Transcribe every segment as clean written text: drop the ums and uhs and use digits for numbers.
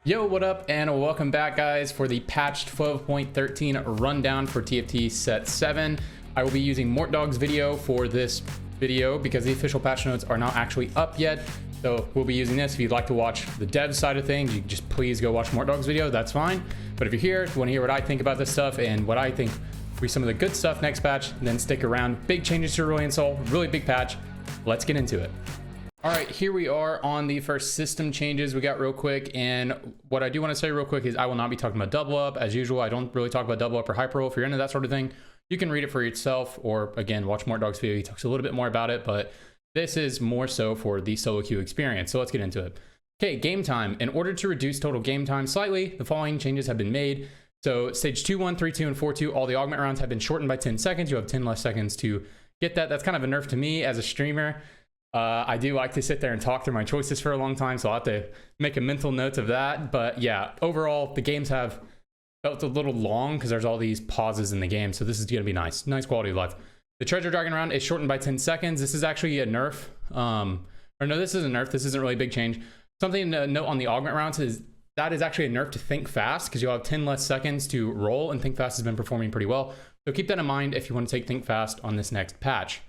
Yo, what up, and welcome back, guys, for the patch 12.13 rundown for TFT Set 7. I will be using Mortdog's video for this video because the official patch notes are not actually up yet. So we'll be using this. If you'd like to watch the dev side of things, you just please go watch Mortdog's video. That's fine. But if you're here, if you want to hear what I think about this stuff and what I think will be some of the good stuff next patch, then stick around. Big changes to Aurelion Soul, really big patch. Let's get into it. All right, here we are on the first system changes we got real quick. And what I do want to say real quick is I will not be talking about double up. As usual, I don't really talk about double up or hyper roll. If you're into that sort of thing, you can read it for yourself, or again, watch Mortdog's video. He talks a little bit more about it, but this is more so for the solo queue experience. So let's get into it. Okay, game time. In order to reduce total game time slightly, the following changes have been made. So stage 2-1, 3-2, and 4-2, all the augment rounds have been shortened by 10 seconds. You have 10 less seconds to get that. That's kind of a nerf to me as a streamer. I do like to sit there and talk through my choices for a long time, so I'll have to make a mental note of that. But yeah, overall, the games have felt a little long because there's all these pauses in the game. So this is going to be nice quality of life. The treasure dragon round is shortened by 10 seconds. This is actually a nerf. Or no, this isn't a nerf. This isn't really a big change. Something to note on the augment rounds is that is actually a nerf to think fast because you'll have 10 less seconds to roll, and think fast has been performing pretty well. So keep that in mind if you want to take think fast on this next patch.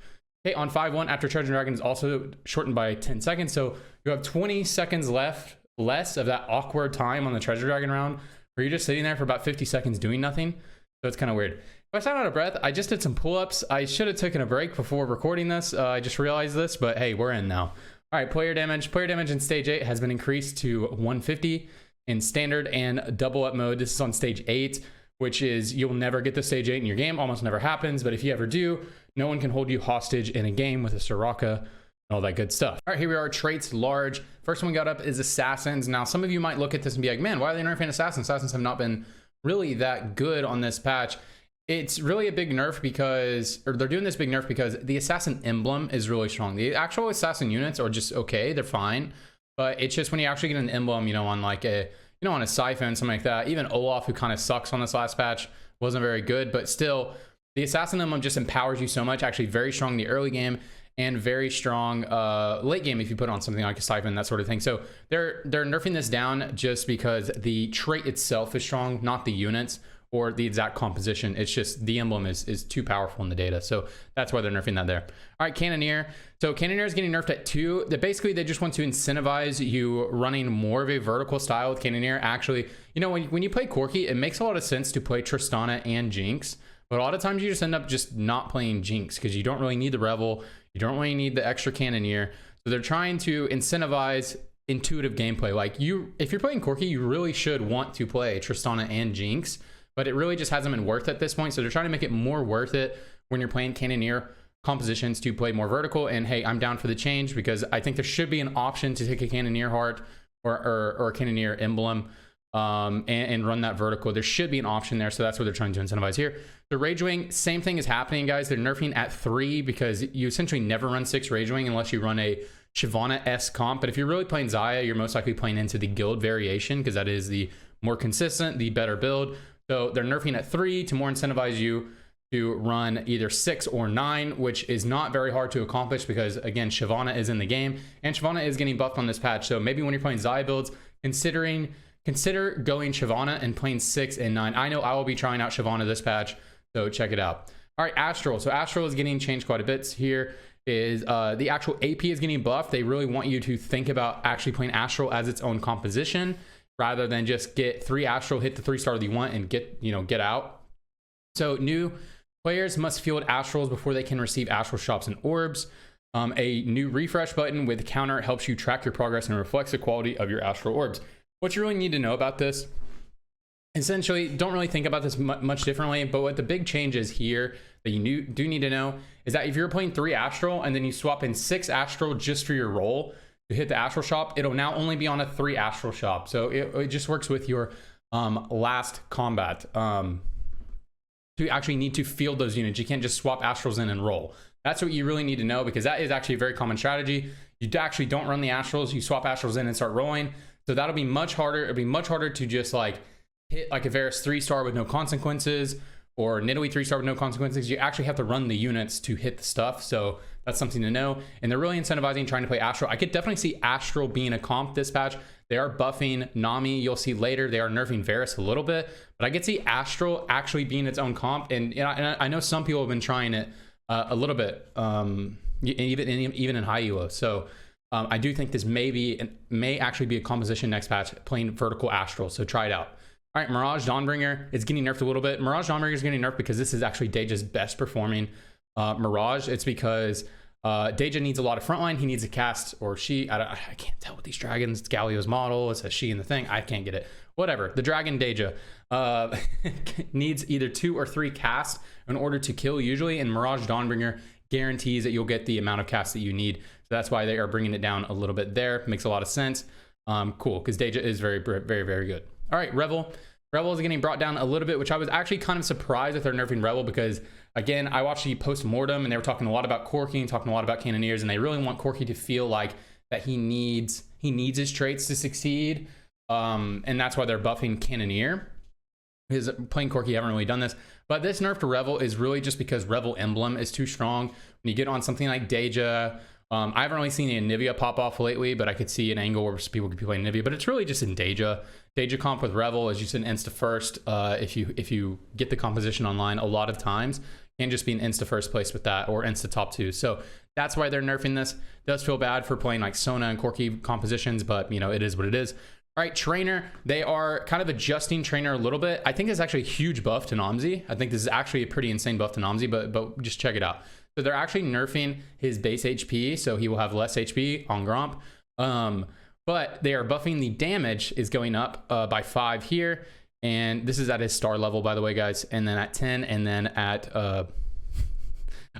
Okay, on 5-1, after treasure dragon is also shortened by 10 seconds. So you have 20 seconds less of that awkward time on the treasure dragon round where you're just sitting there for about 50 seconds doing nothing. So it's kind of weird. If I sound out of breath, I just did some pull-ups. I should have taken a break before recording this. I just realized this, but hey, we're in now. All right, player damage. Player damage in stage 8 has been increased to 150 in standard and double up mode. This is on stage 8, which is you'll never get to stage 8 in your game. Almost never happens, but if you ever do, no one can hold you hostage in a game with a Soraka and all that good stuff. All right, here we are, traits large. First one we got up is assassins. Now, some of you might look at this and be like, man, why are they nerfing assassins? Assassins have not been really that good on this patch. It's really a big nerf because, or they're doing this big nerf because the assassin emblem is really strong. The actual assassin units are just okay, they're fine. But it's just when you actually get an emblem, you know, on like a, you know, on a Siphon, something like that. Even Olaf, who kind of sucks on this last patch, wasn't very good, but still, the assassin emblem just empowers you so much. Actually very strong in the early game and very strong late game if you put on something like a Siphon, that sort of thing. So they're nerfing this down just because the trait itself is strong, not the units or the exact composition. It's just the emblem is too powerful in the data. So that's why they're nerfing that there. All right, Cannoneer. So Cannoneer is getting nerfed at 2. Basically, they just want to incentivize you running more of a vertical style with Cannoneer. Actually, you know, when you play Corki, it makes a lot of sense to play Tristana and Jinx. But a lot of times you just end up just not playing Jinx because you don't really need the Revel. You don't really need the extra Cannoneer. So they're trying to incentivize intuitive gameplay. Like if you're playing Corki, you really should want to play Tristana and Jinx, but it really just hasn't been worth it at this point. So they're trying to make it more worth it when you're playing Cannoneer compositions to play more vertical. And hey, I'm down for the change because I think there should be an option to take a Cannoneer heart or a Cannoneer emblem and run that vertical. There should be an option there, so that's what they're trying to incentivize here. The Rage Wing, same thing is happening, guys. They're nerfing at 3 because you essentially never run 6 Rage Wing unless you run a Shyvana-esque comp. But if you're really playing Xayah, you're most likely playing into the guild variation because that is the more consistent, the better build. So they're nerfing at 3 to more incentivize you to run either 6 or 9, which is not very hard to accomplish because, again, Shyvana is in the game and Shyvana is getting buffed on this patch. So maybe when you're playing Xayah builds, consider going Shyvana and playing 6 and 9. I know I will be trying out Shyvana this patch, so check it out. All right, Astral. So Astral is getting changed quite a bit. Here is the actual AP is getting buffed. They really want you to think about actually playing Astral as its own composition rather than just get 3 Astral, hit the 3-star that you want, and get out. So new players must field Astrals before they can receive Astral shops and orbs. A new refresh button with counter helps you track your progress and reflects the quality of your Astral orbs. What you really need to know about this, essentially, don't really think about this much differently, but what the big change is here that you do need to know is that if you're playing 3 Astral and then you swap in 6 Astral just for your roll to hit the Astral shop, it'll now only be on a 3 Astral shop. So it just works with your last combat. To actually need to field those units, you can't just swap Astrals in and roll. That's what you really need to know because that is actually a very common strategy. You actually don't run the Astrals, you swap Astrals in and start rolling. So that'll be much harder. It'll be much harder to just like hit like a Varus 3-star with no consequences or Nidalee 3-star with no consequences. You actually have to run the units to hit the stuff. So that's something to know. And they're really incentivizing trying to play Astral. I could definitely see Astral being a comp this patch. They are buffing Nami. You'll see later they are nerfing Varus a little bit, but I could see Astral actually being its own comp. And, you know, and I know some people have been trying it a little bit, even in high elo. So I do think this may actually be a composition next patch, playing vertical Astral. So try it out. All right, Mirage Dawnbringer is getting nerfed a little bit. Mirage Dawnbringer is getting nerfed because this is actually Deja's best performing Mirage. It's because Deja needs a lot of frontline. He needs a cast, or she, I can't tell with these dragons. It's Galio's model. It says she in the thing. I can't get it. Whatever. The dragon Deja needs either 2 or 3 casts in order to kill usually, and Mirage Dawnbringer guarantees that you'll get the amount of casts that you need. So that's why they are bringing it down a little bit there. Makes a lot of sense. Cool, because Deja is very, very, very good. All right, Revel. Revel is getting brought down a little bit, which I was actually kind of surprised that they're nerfing Revel because, again, I watched the post-mortem and they were talking a lot about Corki and talking a lot about Cannoneers, and they really want Corki to feel like that he needs his traits to succeed, and that's why they're buffing Cannoneer. Because playing Corki, haven't really done this, but this nerf to Revel is really just because Revel emblem is too strong. When you get on something like Deja, I haven't really seen Anivia pop off lately, but I could see an angle where people could be playing Anivia, but it's really just in Deja. Deja comp with Revel is just an insta first. If you get the composition online, a lot of times can just be an insta first place with that, or insta top 2. So that's why they're nerfing this. It does feel bad for playing like Sona and Corki compositions, but you know, it is what it is. All right, Trainer, they are kind of adjusting Trainer a little bit. I think it's actually a huge buff to Namzi. I think this is actually a pretty insane buff to Namzi, but just check it out. So they're actually nerfing his base HP, so he will have less HP on Gromp. But they are buffing the damage is going up by 5 here. And this is at his star level, by the way, guys. And then at 10, and then at, I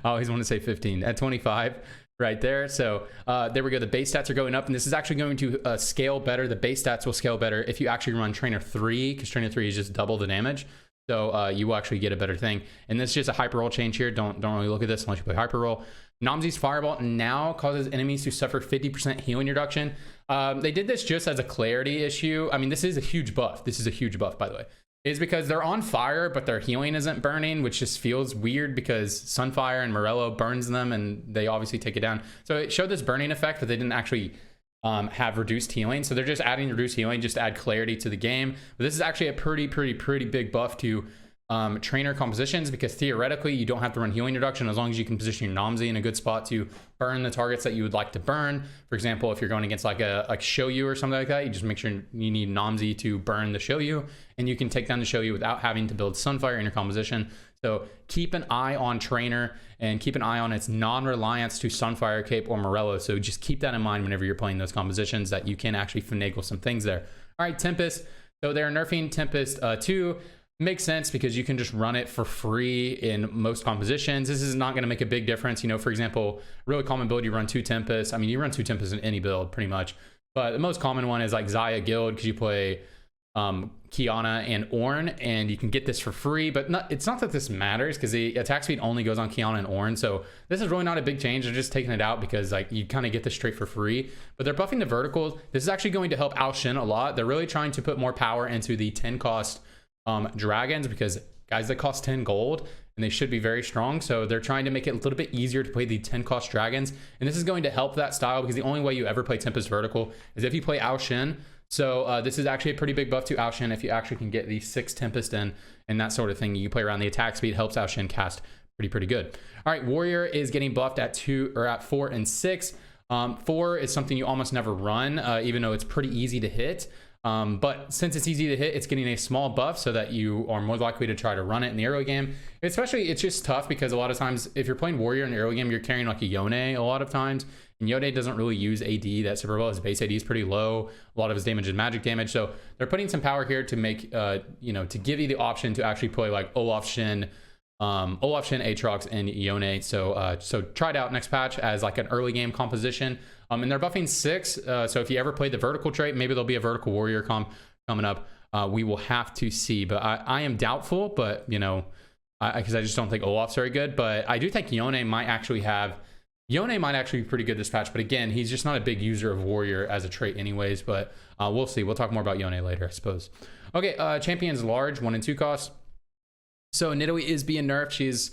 always want to say 15, at 25 right there. So there we go. The base stats are going up, and this is actually going to scale better. The base stats will scale better if you actually run Trainer 3, because Trainer 3 is just double the damage. So you will actually get a better thing. And this is just a hyper roll change here. Don't really look at this unless you play hyper roll. Namzi's Fireball now causes enemies to suffer 50% healing reduction. They did this just as a clarity issue. I mean, this is a huge buff. This is a huge buff, by the way. It's because they're on fire, but their healing isn't burning, which just feels weird because Sunfire and Morello burns them, and they obviously take it down. So it showed this burning effect, but they didn't actually have reduced healing. So they're just adding reduced healing just to add clarity to the game. But this is actually a pretty big buff to Trainer compositions, because theoretically you don't have to run healing reduction as long as you can position your Namzi in a good spot to burn the targets that you would like to burn. For example, if you're going against like a Shoyu or something like that, you just make sure you need Namzi to burn the Shoyu, and you can take down the Shoyu without having to build Sunfire in your composition. So keep an eye on Trainer, and keep an eye on its non-reliance to Sunfire, Cape, or Morello. So just keep that in mind whenever you're playing those compositions, that you can actually finagle some things there. All right, Tempest. So they're nerfing Tempest 2. Makes sense because you can just run it for free in most compositions. This is not going to make a big difference. You know, for example, really common build, you run 2 Tempests. I mean, you run 2 Tempests in any build pretty much. But the most common one is like Xayah Guild, because you play Kiana and Ornn, and you can get this for free. But it's not that this matters, because the attack speed only goes on Kiana and Ornn. So this is really not a big change. They're just taking it out because like you kind of get this straight for free. But they're buffing the verticals. This is actually going to help Ao Shin a lot. They're really trying to put more power into the 10 cost dragons, because guys that cost 10 gold, and they should be very strong. So they're trying to make it a little bit easier to play the 10 cost dragons, and this is going to help that style, because the only way you ever play Tempest vertical is if you play Ao Shin. So this is actually a pretty big buff to Ao Shin if you actually can get the 6 Tempest in and that sort of thing. You play around the attack speed, helps Ao Shin cast pretty good. All right, Warrior is getting buffed at 2 or at 4 and 6. 4 is something you almost never run, even though it's pretty easy to hit. But since it's easy to hit, it's getting a small buff so that you are more likely to try to run it in the early game. Especially, it's just tough because a lot of times if you're playing Warrior in the early game, you're carrying like a Yone a lot of times, and Yone doesn't really use AD that super well. His base AD is pretty low. A lot of his damage is magic damage. So they're putting some power here to make, you know, to give you the option to actually play like Olaf Shin, Aatrox, and Yone. So try it out next patch as like an early game composition. And they're buffing 6. So if you ever play the vertical trait, maybe there'll be a vertical warrior comp coming up. We will have to see, but I am doubtful, but you know, because I just don't think Olaf's very good, but I do think Yone might actually be pretty good this patch. But again, he's just not a big user of warrior as a trait anyways, but we'll see. We'll talk more about Yone later, I suppose. Okay, champions large 1 and 2 cost. So Nidalee is being nerfed. She's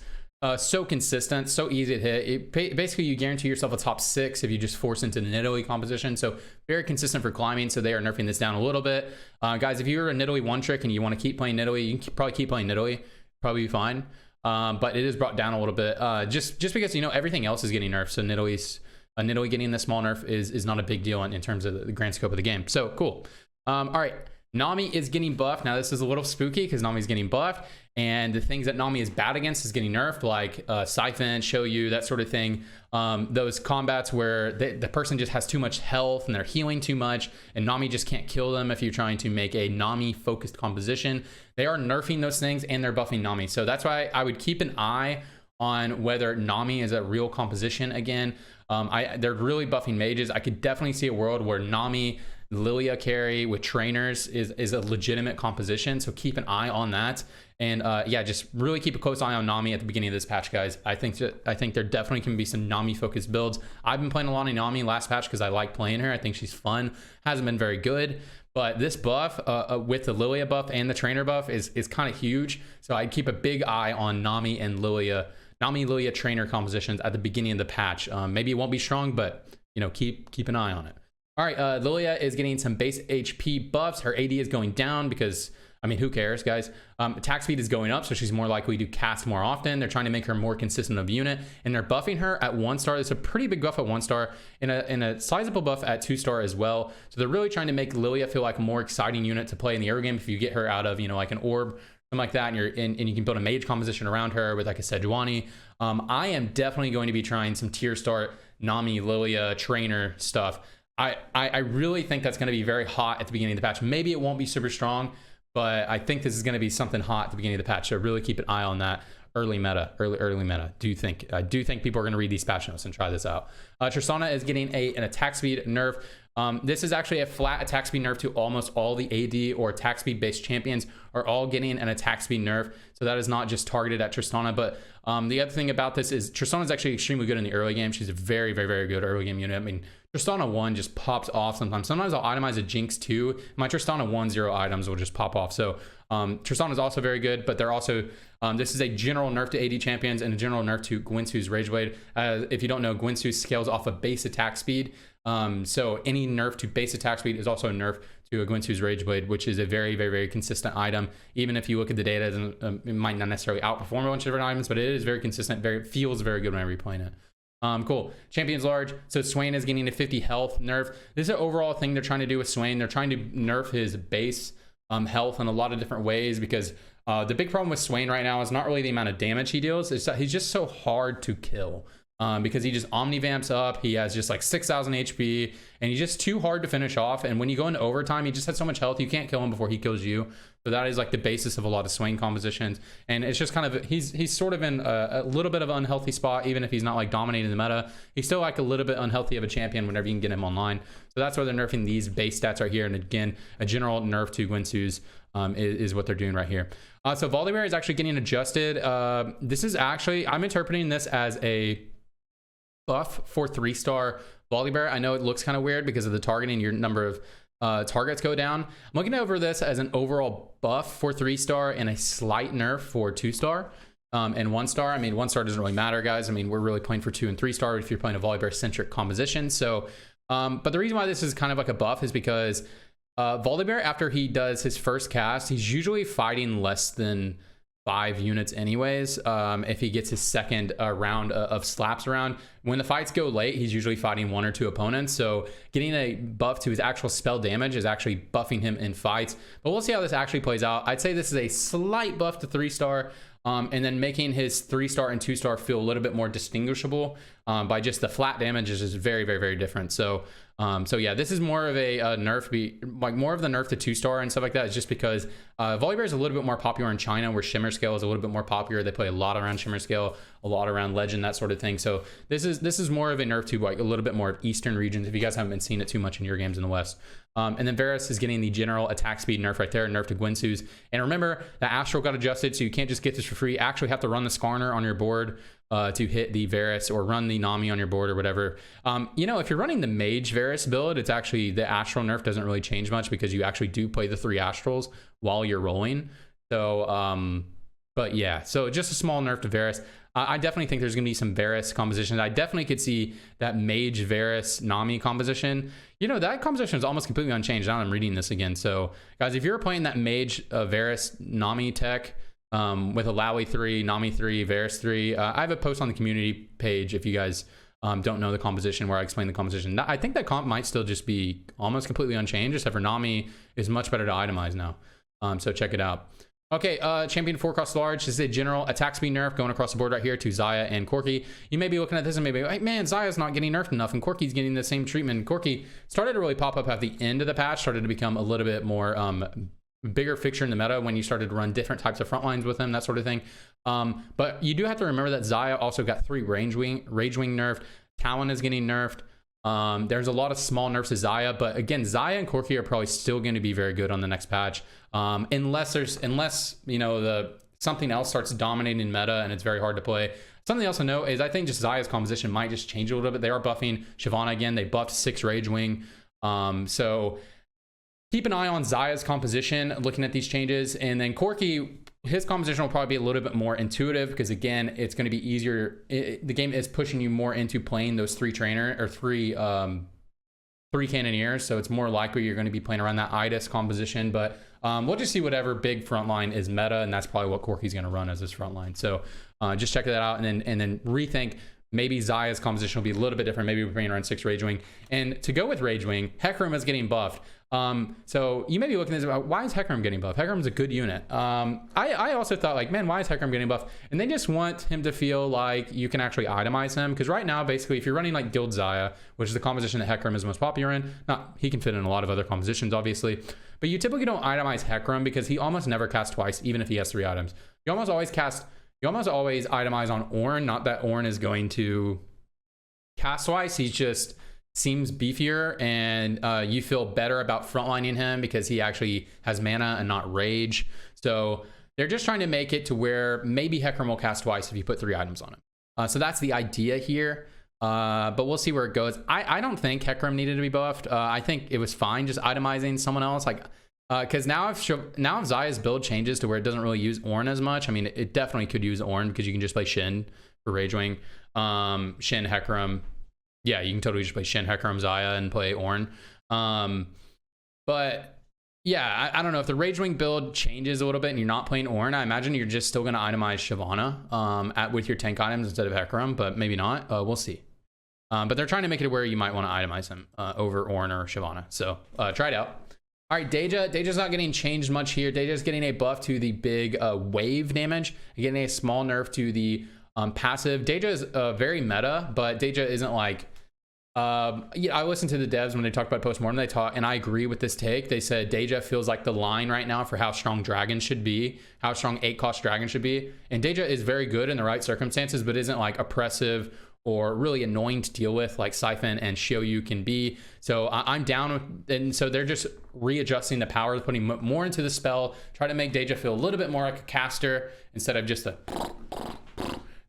So consistent, so easy to hit. Basically, you guarantee yourself a top 6 if you just force into the Nidalee composition. So very consistent for climbing. So they are nerfing this down a little bit. Guys, if you're a Nidalee one trick and you want to keep playing Nidalee, you can probably keep playing Nidalee. Probably be fine. But it is brought down a little bit. Just because, you know, everything else is getting nerfed. So Nidalee getting the small nerf is not a big deal in terms of the grand scope of the game. So cool. All right. Nami is getting buffed. Now this is a little spooky because Nami's getting buffed, and the things that Nami is bad against is getting nerfed, like Siphon, Shoyu, that sort of thing. Those combats where the person just has too much health and they're healing too much, and Nami just can't kill them if you're trying to make a Nami focused composition. They are nerfing those things and they're buffing Nami. So that's why I would keep an eye on whether Nami is a real composition again. They're really buffing mages. I could definitely see a world where Nami Lilia carry with trainers is a legitimate composition, so keep an eye on that. And yeah, just really keep a close eye on Nami at the beginning of this patch, guys. I think there definitely can be some Nami focused builds. I've been playing a lot of Nami last patch because I like playing her. I think she's fun. Hasn't been very good, but this buff with the Lilia buff and the trainer buff is kind of huge. So I'd keep a big eye on Nami and Lilia trainer compositions at the beginning of the patch. Maybe it won't be strong, but you know, keep an eye on it. All right, Lilia is getting some base HP buffs. Her AD is going down because, I mean, who cares, guys? Attack speed is going up, so she's more likely to cast more often. They're trying to make her more consistent of unit, and they're buffing her at 1-star. It's a pretty big buff at 1-star, and a sizable buff at 2-star as well. So they're really trying to make Lilia feel like a more exciting unit to play in the early game. If you get her out of, you know, like an orb, something like that, and you can build a mage composition around her with like a Sejuani. I am definitely going to be trying some tier start Nami, Lilia, trainer stuff. I really think that's going to be very hot at the beginning of the patch. Maybe it won't be super strong, but I think this is going to be something hot at the beginning of the patch. So really keep an eye on that early meta. I do think people are going to read these patch notes and try this out. Tristana is getting an attack speed nerf. This is actually a flat attack speed nerf to almost all the AD or attack speed based champions are all getting an attack speed nerf. So that is not just targeted at Tristana, but the other thing about this is Tristana is actually extremely good in the early game. She's a very, very, very good early game unit. I mean, Tristana 1 just pops off sometimes. Sometimes I'll itemize a Jinx 2. My Tristana 1 0 items will just pop off. So Tristana is also very good, but they're also, this is a general nerf to AD champions and a general nerf to Gwynsu's Rage Blade. If you don't know, Gwynsu scales off of base attack speed. So any nerf to base attack speed is also a nerf to a Gwynsu's Rage Blade, which is a very, very, very consistent item. Even if you look at the data, it might not necessarily outperform a bunch of different items, but it is very consistent, feels very good when I'm replaying it. Cool. Champion's large. So Swain is getting a 50 health nerf. This is an overall thing they're trying to do with Swain. They're trying to nerf his base health in a lot of different ways because the big problem with Swain right now is not really the amount of damage he deals. It's that he's just so hard to kill. Because he just omnivamps up. He has just like 6,000 HP and he's just too hard to finish off. And when you go into overtime, he just has so much health. You can't kill him before he kills you. So that is like the basis of a lot of Swain compositions. And it's just kind of, he's sort of in a little bit of an unhealthy spot, even if he's not like dominating the meta. He's still like a little bit unhealthy of a champion whenever you can get him online. So that's why they're nerfing these base stats right here. And again, a general nerf to Gwynsu's is what they're doing right here. So Volibear is actually getting adjusted. This is actually, I'm interpreting this as a buff for 3-star Volibear. I know it looks kind of weird because of the targeting, your number of targets go down. I'm looking over this as an overall buff for 3-star and a slight nerf for 2-star and 1-star. I mean, 1-star doesn't really matter, guys. I mean, we're really playing for 2 and 3-star if you're playing a Volibear centric composition. So but the reason why this is kind of like a buff is because Volibear, after he does his first cast, he's usually fighting less than 5 units anyways. If he gets his second round of slaps around, when the fights go late, he's usually fighting 1 or 2 opponents. So getting a buff to his actual spell damage is actually buffing him in fights. But we'll see how this actually plays out. I'd say this is a slight buff to 3-star, and then making his 3-star and 2-star feel a little bit more distinguishable by just the flat damage is just very, very, very different. So yeah, this is more of a nerf, like more of the nerf to 2-star and stuff like that. Is just because Volibear is a little bit more popular in China, where Shimmer Scale is a little bit more popular. They play a lot around Shimmer Scale, a lot around Legend, that sort of thing. So this is more of a nerf to like a little bit more of Eastern regions, if you guys haven't been seeing it too much in your games in the West. And then Varus is getting the general attack speed nerf right there, nerf to Gwynsu's. And remember, the Astral got adjusted, so you can't just get this for free. You actually have to run the Skarner on your board to hit the Varus, or run the Nami on your board or whatever. You know, if you're running the Mage Varus build, it's actually, the Astral nerf doesn't really change much because you actually do play the 3 Astrals while you're rolling. So But yeah, so just a small nerf to Varus. I definitely think there's going to be some Varus compositions. I definitely could see that Mage Varus Nami composition. You know, that composition is almost completely unchanged. Now I'm reading this again. So guys, if you're playing that Mage Varus Nami tech with a Lowy 3, Nami 3, Varus 3, I have a post on the community page if you guys don't know the composition where I explain the composition. I think that comp might still just be almost completely unchanged, except for Nami is much better to itemize now. So check it out. Okay, champion 4 cost large. This is a general attack speed nerf going across the board right here to Xayah and Corki. You may be looking at this and maybe, like, man, Xayah's not getting nerfed enough and Corki's getting the same treatment. Corki started to really pop up at the end of the patch, started to become a little bit more bigger fixture in the meta when you started to run different types of front lines with him, that sort of thing. But you do have to remember that Xayah also got 3 Rage Wing nerfed. Talon is getting nerfed. There's a lot of small nerfs to Xayah, but again, Xayah and Corki are probably still going to be very good on the next patch, unless you know something else starts dominating meta and it's very hard to play. Something else to note is I think just Xayah's composition might just change a little bit. They are buffing Shyvana again. They buffed 6 Rage Wing, so keep an eye on Xayah's composition, looking at these changes, and then Corki. His composition will probably be a little bit more intuitive because again, it's going to be easier. The game is pushing you more into playing those 3 cannoneers, so it's more likely you're going to be playing around that Idis composition. But we'll just see whatever big frontline is meta, and that's probably what Corki's going to run as his frontline. So just check that out, and then rethink. Maybe Xayah's composition will be a little bit different. Maybe we're bringing around 6 Rage Wing. And to go with Rage Wing, Hecarim is getting buffed. So you may be looking at this, why is Hecarim getting buffed? Hecarim's a good unit. I also thought, like, man, why is Hecarim getting buffed? And they just want him to feel like you can actually itemize him. Because right now, basically, if you're running like Guild Xayah, which is the composition that Hecarim is most popular in, he can fit in a lot of other compositions, obviously. But you typically don't itemize Hecarim because he almost never casts twice, even if he has 3 items. You almost always itemize on Ornn. Not that Ornn is going to cast twice. He just seems beefier, and you feel better about frontlining him because he actually has mana and not rage. So they're just trying to make it to where maybe Hecarim will cast twice if you put 3 items on him. So that's the idea here. But we'll see where it goes. I don't think Hecarim needed to be buffed. I think it was fine just itemizing someone else. Like, because now if Xayah's build changes to where it doesn't really use Ornn as much, I mean, it definitely could use Ornn because you can just play Shin for Rage Wing, Shin, Hecarim. Yeah, you can totally just play Shin, Hecarim, Xayah, and play Ornn. But yeah, I don't know if the Rage Wing build changes a little bit and you're not playing Ornn. I imagine you're just still going to itemize Shyvana with your tank items instead of Hecarim, but maybe not. We'll see. But they're trying to make it where you might want to itemize him over Ornn or Shyvana. So try it out. All right, Deja. Deja's not getting changed much here. Deja's getting a buff to the big wave damage, getting a small nerf to the passive. Deja is very meta, but Deja isn't like... yeah, I listened to the devs when they talked about postmortem. They talk, and I agree with this take. They said Deja feels like the line right now for how strong dragons should be, how strong 8-cost dragons should be. And Deja is very good in the right circumstances, but isn't like oppressive or really annoying to deal with like Siphon and Shioyu can be. So I'm down with, and so they're just readjusting the power, putting more into the spell, try to make Deja feel a little bit more like a caster instead of just a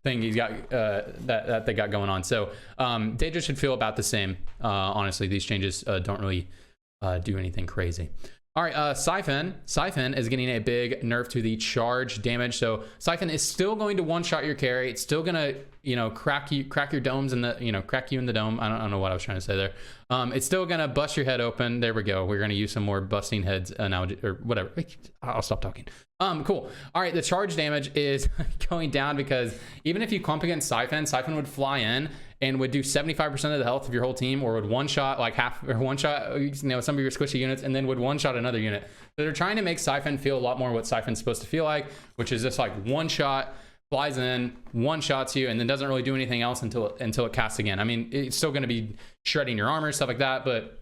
thing he's got that they got going on. So Deja should feel about the same. Honestly, these changes don't really do anything crazy. All right, Siphon is getting a big nerf to the charge damage. So Siphon is still going to one-shot your carry. It's still gonna, crack your domes in the, crack you in the dome. I don't know what I was trying to say there. It's still gonna bust your head open. There we go. We're gonna use some more busting heads analogy or whatever. I'll stop talking. Cool. All right, the charge damage is going down because even if you clump against Siphon would fly in and would do 75% of the health of your whole team, or would one-shot like half, or one-shot, some of your squishy units, and then would one-shot another unit. So they're trying to make Siphon feel a lot more what Siphon's supposed to feel like, which is just like one shot, flies in, one-shots you, and then doesn't really do anything else until it casts again. I mean, it's still going to be shredding your armor, stuff like that, but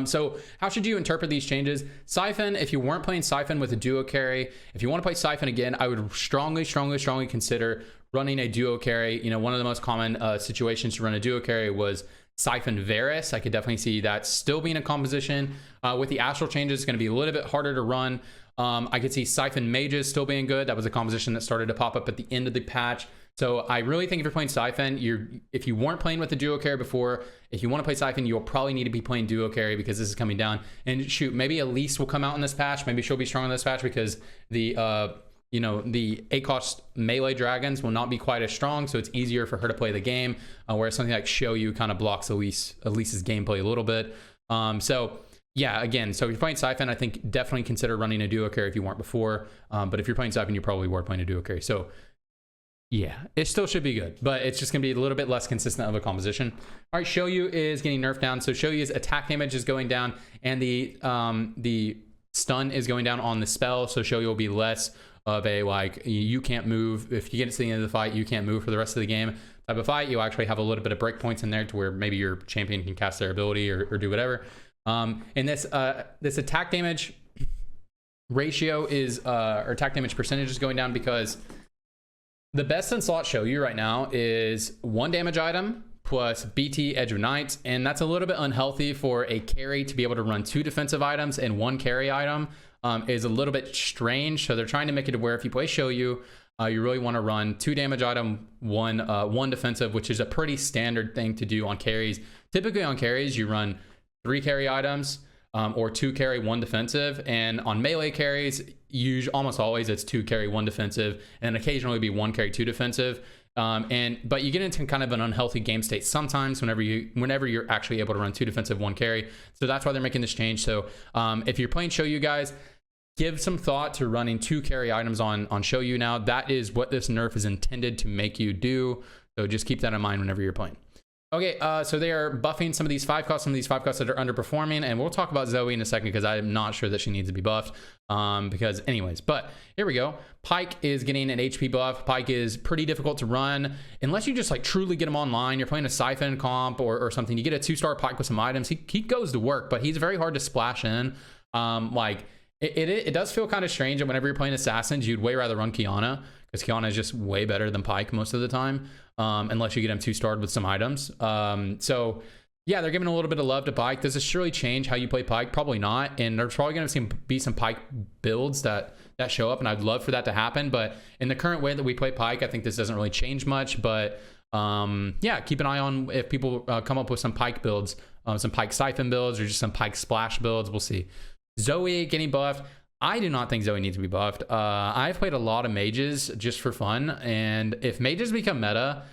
so how should you interpret these changes? Siphon, if you weren't playing Siphon with a duo carry, if you want to play Siphon again, I would strongly consider running a duo carry. One of the most common situations to run a duo carry was Siphon Varus. I could definitely see that still being a composition. With the Astral changes, it's going to be a little bit harder to run. I could see Siphon Mages still being good. That was a composition that started to pop up at the end of the patch. So I really think if you're playing Siphon, if you weren't playing with the duo carry before, if you want to play Siphon, you'll probably need to be playing duo carry because this is coming down. And shoot, maybe Elise will come out in this patch. Maybe she'll be strong in this patch because the you know, the 8-cost melee dragons will not be quite as strong, so it's easier for her to play the game, whereas something like Show You kind of blocks Elise's gameplay a little bit. So yeah, again, so if you're playing Siphon, I think definitely consider running a duo carry if you weren't before, but if you're playing Siphon, you probably were playing a duo carry. So yeah, it still should be good, but it's just going to be a little bit less consistent of a composition. All right, Show You is getting nerfed down. So Show You's attack damage is going down, and the stun is going down on the spell. So Show You will be less of a, like, you can't move. If you get to the end of the fight, you can't move for the rest of the game type of fight. You actually have a little bit of breakpoints in there to where maybe your champion can cast their ability or do whatever. And this attack damage ratio is, or attack damage percentage is going down because the best in slot Show You right now is 1 damage item plus BT Edge of Night, and that's a little bit unhealthy for a carry to be able to run 2 defensive items and 1 carry item. Is a little bit strange. So they're trying to make it to where if you play Show You, you really want to run 2 damage item, 1 defensive, which is a pretty standard thing to do on carries. Typically on carries, you run 3 carry items, or 2 carry, 1 defensive, and on melee carries, almost always it's 2 carry, 1 defensive, and occasionally be 1 carry, 2 defensive. But you get into kind of an unhealthy game state sometimes whenever you're actually able to run 2 defensive, 1 carry. So that's why they're making this change. So if you're playing Show You, guys, give some thought to running 2 carry items on Show You now. That is what this nerf is intended to make you do. So just keep that in mind whenever you're playing. Okay, so they are buffing some of these 5-costs, that are underperforming, and we'll talk about Zoe in a second because I'm not sure that she needs to be buffed. Because anyways, but here we go. Pyke is getting an HP buff. Pyke is pretty difficult to run unless you just like truly get him online. You're playing a Siphon comp or something. You get a 2-star Pyke with some items. He goes to work, but he's very hard to splash in. Like it does feel kind of strange that whenever you're playing assassins, you'd way rather run Kiana because Kiana is just way better than Pyke most of the time. Unless you get him 2-starred with some items. So yeah, they're giving a little bit of love to Pyke. Does this surely change how you play Pyke? Probably not. And there's probably going to be some Pyke builds that show up, and I'd love for that to happen. But in the current way that we play Pyke, I think this doesn't really change much. But yeah, keep an eye on if people come up with some Pyke builds, some Pyke Siphon builds, or just some Pyke Splash builds. We'll see. Zoe getting buffed. I do not think Zoe needs to be buffed. I've played a lot of mages just for fun, and if mages become meta,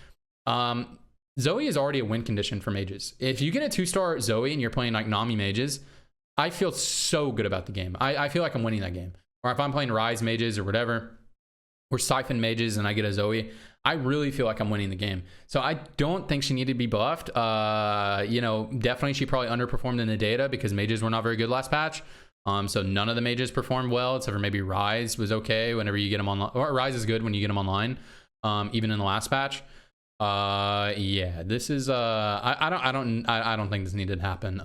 Zoe is already a win condition for mages. If you get a 2-star Zoe and you're playing like Nami mages, I feel so good about the game. I feel like I'm winning that game. Or if I'm playing Rise mages or whatever, or Siphon mages and I get a Zoe, I really feel like I'm winning the game. So I don't think she needed to be buffed. You know, definitely she probably underperformed in the data because mages were not very good last patch. So none of the mages performed well, except for maybe Rise was okay whenever you get them online. Or Rise is good when you get them online, even in the last patch. Yeah, this is I don't think this needed to happen.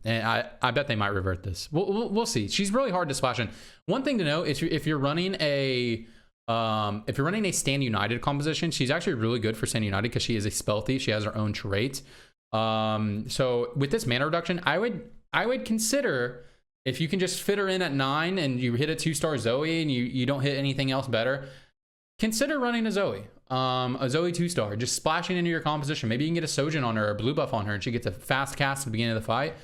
And I bet they might revert this. We'll see. She's really hard to splash in. One thing to note is if you're running a Stand United composition, she's actually really good for Stand United because she is a spell thief. She has her own trait. So with this mana reduction, I would consider, if you can just fit her in at 9 and you hit a 2-star Zoe and you don't hit anything else better, consider running a Zoe 2-star, just splashing into your composition. Maybe you can get a Sojin on her or blue buff on her and she gets a fast cast at the beginning of the fight.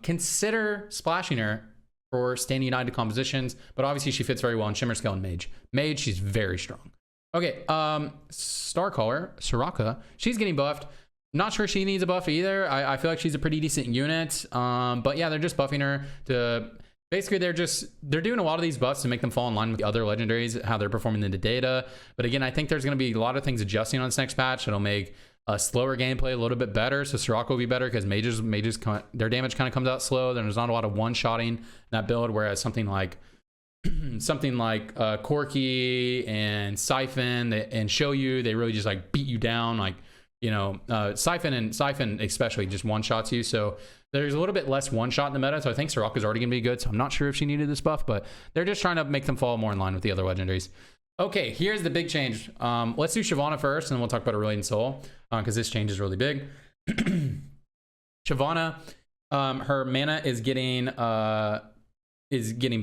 Consider splashing her for Stand United compositions, but obviously she fits very well in Shimmer Scale and Mage. Mage, she's very strong. Okay, Starcaller, Soraka, she's getting buffed. Not sure she needs a buff either. I feel like she's a pretty decent unit. But yeah, they're just buffing her to basically they're doing a lot of these buffs to make them fall in line with the other legendaries, how they're performing in the data. But again, I think there's going to be a lot of things adjusting on this next patch that'll make a slower gameplay a little bit better. So Soraka will be better because mages their damage kind of comes out slow. There's not a lot of one-shotting in that build, whereas something like Corki and Siphon and Show You, they really just like beat you down. Like, you know, Siphon especially just one-shots you. So there's a little bit less one-shot in the meta. So I think Soraka's already going to be good. So I'm not sure if she needed this buff, but they're just trying to make them fall more in line with the other legendaries. Okay, here's the big change. Let's do Shyvana first, and then we'll talk about Aurelion Soul, because this change is really big. Shyvana, her mana is getting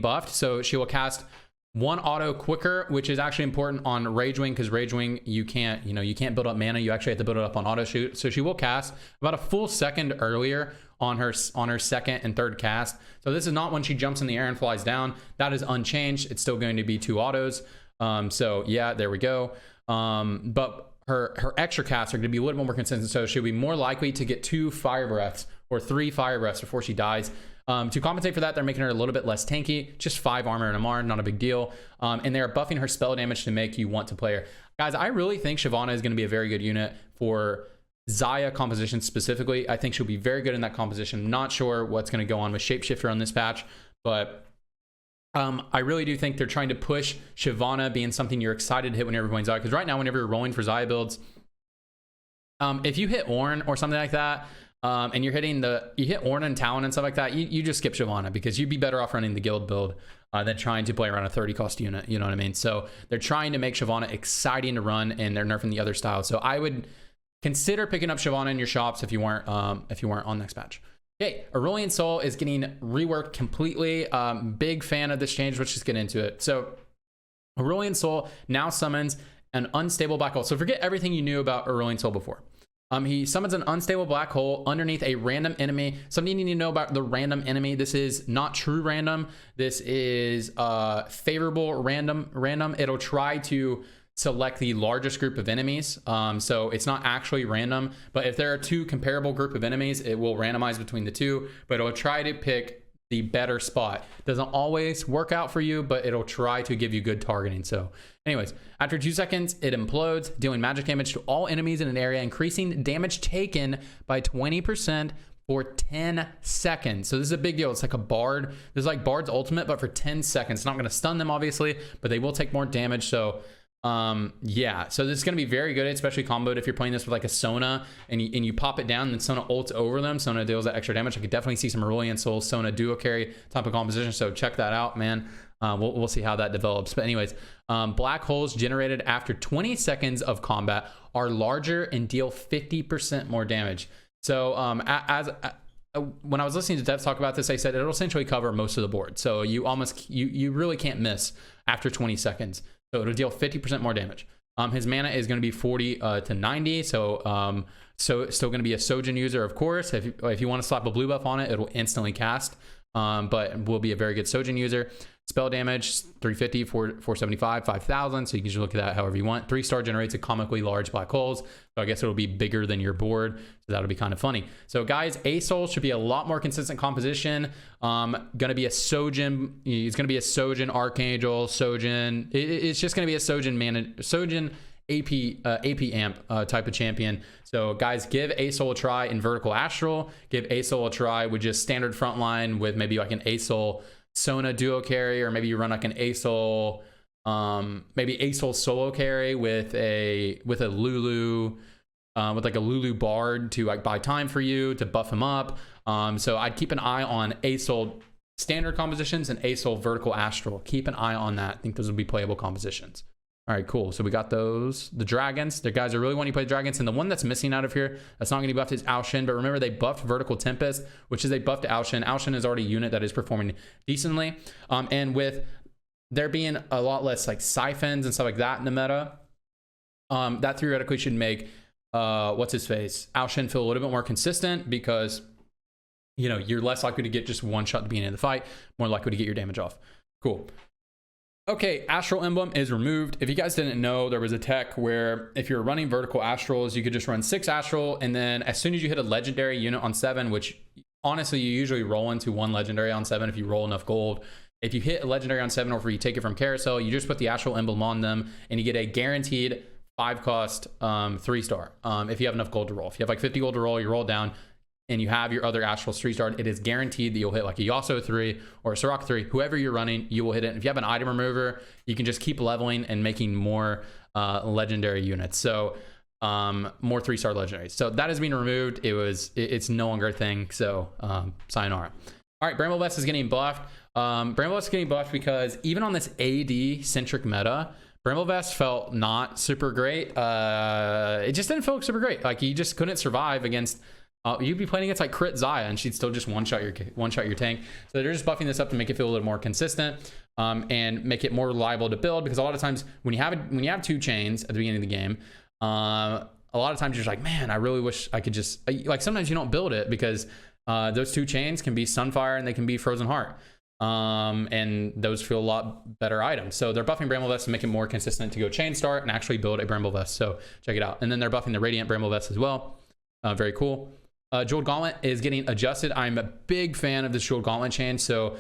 buffed. So she will cast one auto quicker, which is actually important on Rage Wing, because Rage Wing, you can't build up mana. You actually have to build it up on auto shoot. So she will cast about a full second earlier on her second and third cast. So this is not when she jumps in the air and flies down. That is unchanged. It's still going to be 2 autos. So yeah, there we go. But her extra casts are going to be a little bit more consistent. So she'll be more likely to get 2 fire breaths or 3 fire breaths before she dies. To compensate for that, they're making her a little bit less tanky, just 5 armor and MR, not a big deal. And they're buffing her spell damage to make you want to play her. Guys, I really think Shyvana is going to be a very good unit for Xayah composition specifically. I think she'll be very good in that composition. Not sure what's going to go on with Shapeshifter on this patch, but I really do think they're trying to push Shyvana being something you're excited to hit whenever you're playing Xayah. Because right now, whenever you're rolling for Xayah builds, if you hit Ornn or something like that, and you hit Ornn and Talon and stuff like that, you just skip Shyvana, because you'd be better off running the guild build than trying to play around a 30 cost unit. You know what I mean? So they're trying to make Shyvana exciting to run, and they're nerfing the other styles. So I would consider picking up Shyvana in your shops if you weren't on next patch. Okay, Aurelion Soul is getting reworked completely. Big fan of this change. Let's just get into it. So Aurelion Soul now summons an unstable black hole. So forget everything you knew about Aurelion Soul before. He summons an unstable black hole underneath a random enemy. Something you need to know about the random enemy: this is not true random. This is favorable random. It'll try to select the largest group of enemies. So it's not actually random, but if there are 2 comparable group of enemies, it will randomize between the 2, but it'll try to pick the better spot. Doesn't always work out for you, but it'll try to give you good targeting. So anyways, after 2 seconds, it implodes, dealing magic damage to all enemies in an area, increasing damage taken by 20% for 10 seconds. So this is a big deal. It's like a Bard. This is like Bard's ultimate, but for 10 seconds. It's not going to stun them, obviously, but they will take more damage. So yeah, so this is going to be very good, especially comboed if you're playing this with like a Sona and you pop it down and then Sona ults over them. Sona deals that extra damage. I could definitely see some Aurelion Soul Sona duo carry type of composition, so check that out, man. We'll see how that develops. But anyways, black holes generated after 20 seconds of combat are larger and deal 50% more damage. So when I was listening to devs talk about this, they said it'll essentially cover most of the board. So you really can't miss after 20 seconds. So it'll deal 50% more damage. His mana is going to be 40 to 90. So still going to be a Sojin user, of course. If you want to slap a blue buff on it, it'll instantly cast. But will be a very good Sojin user. Spell damage 350, 475, 5,000. So you can just look at that however you want. 3-star generates a comically large black holes. So I guess it'll be bigger than your board. So that'll be kind of funny. So guys, Asol should be a lot more consistent composition. Gonna be a Sojin. It's gonna be a Sojin Archangel. Sojin. It's just gonna be a Sojin AP amp type of champion. So guys, give Asol a try in Vertical Astral. Give Asol a try with just standard frontline with maybe like an Asol Sona duo carry, or maybe you run like an Asol, maybe Asol solo carry with a Lulu, with like a Lulu Bard to like buy time for you to buff him up. So I'd keep an eye on Asol standard compositions and Asol Vertical Astral. Keep an eye on that. I think those will be playable compositions. All right, cool. So we got those. The dragons. The guys are really wanting to play dragons. And the one that's missing out of here, that's not going to be buffed, is Ao-Shin. But remember, they buffed Vertical Tempest, which is a buff to Ao-Shin. Ao-Shin is already a unit that is performing decently. And with there being a lot less like siphons and stuff like that in the meta, that theoretically should make, what's his face, Ao-Shin feel a little bit more consistent, because, you know, you're less likely to get just one shot at the beginning of the fight, more likely to get your damage off. Cool. Okay, Astral Emblem is removed. If you guys didn't know, there was a tech where if you're running Vertical Astrals, you could just run 6 Astral, and then as soon as you hit a legendary unit on 7, which honestly you usually roll into 1 legendary on 7 if you roll enough gold. If you hit a legendary on 7, or if you take it from Carousel, you just put the Astral Emblem on them and you get a guaranteed 5-cost 3-star if you have enough gold to roll. If you have like 50 gold to roll, you roll down and you have your other Astrals 3-star, it is guaranteed that you'll hit like a Yasuo 3 or a Soraka 3, whoever you're running, you will hit it. And if you have an item remover, you can just keep leveling and making more legendary units. So more 3-star legendaries. So that has been removed. It's no longer a thing. So sayonara. All right, Bramble Vest is getting buffed. Bramble Vest is getting buffed because even on this AD centric meta, Bramble Vest felt not super great. It just didn't feel super great. Like, you just couldn't survive against. You'd be playing against like crit Xayah and she'd still just one shot your tank. So they're just buffing this up to make it feel a little more consistent. and make it more reliable to build, because a lot of times when you have 2 chains at the beginning of the game, a lot of times you're just like, man, I really wish I could just, like, sometimes you don't build it because those 2 chains can be Sunfire and they can be Frozen Heart. And those feel a lot better items. So they're buffing Bramble Vest to make it more consistent to go chain start and actually build a Bramble Vest. So check it out. And then they're buffing the Radiant Bramble Vest as well. Very cool. Jeweled Gauntlet is getting adjusted. I'm a big fan of this Jeweled Gauntlet chain. So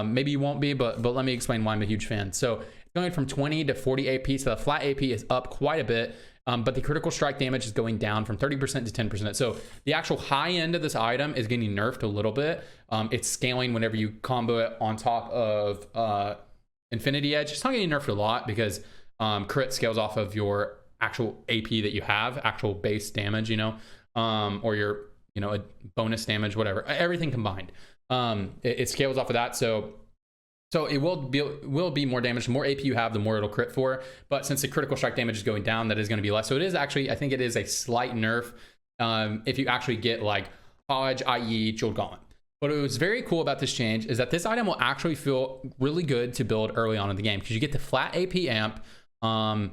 maybe you won't be, but let me explain why I'm a huge fan. So it's going from 20 to 40 AP. So the flat AP is up quite a bit. But the critical strike damage is going down from 30% to 10%. So the actual high end of this item is getting nerfed a little bit. It's scaling whenever you combo it on top of Infinity Edge. It's not getting nerfed a lot because crit scales off of your actual AP that you have, actual base damage, you know, or your, you know, a bonus damage, whatever, everything combined. It scales off of that. So it will be more damage. The more AP you have, the more it'll crit for. But since the critical strike damage is going down, that is going to be less. So it is actually, I think it is a slight nerf if you actually get like Hodge, i.e. Jeweled Gauntlet. But what was very cool about this change is that this item will actually feel really good to build early on in the game, because you get the flat AP amp, and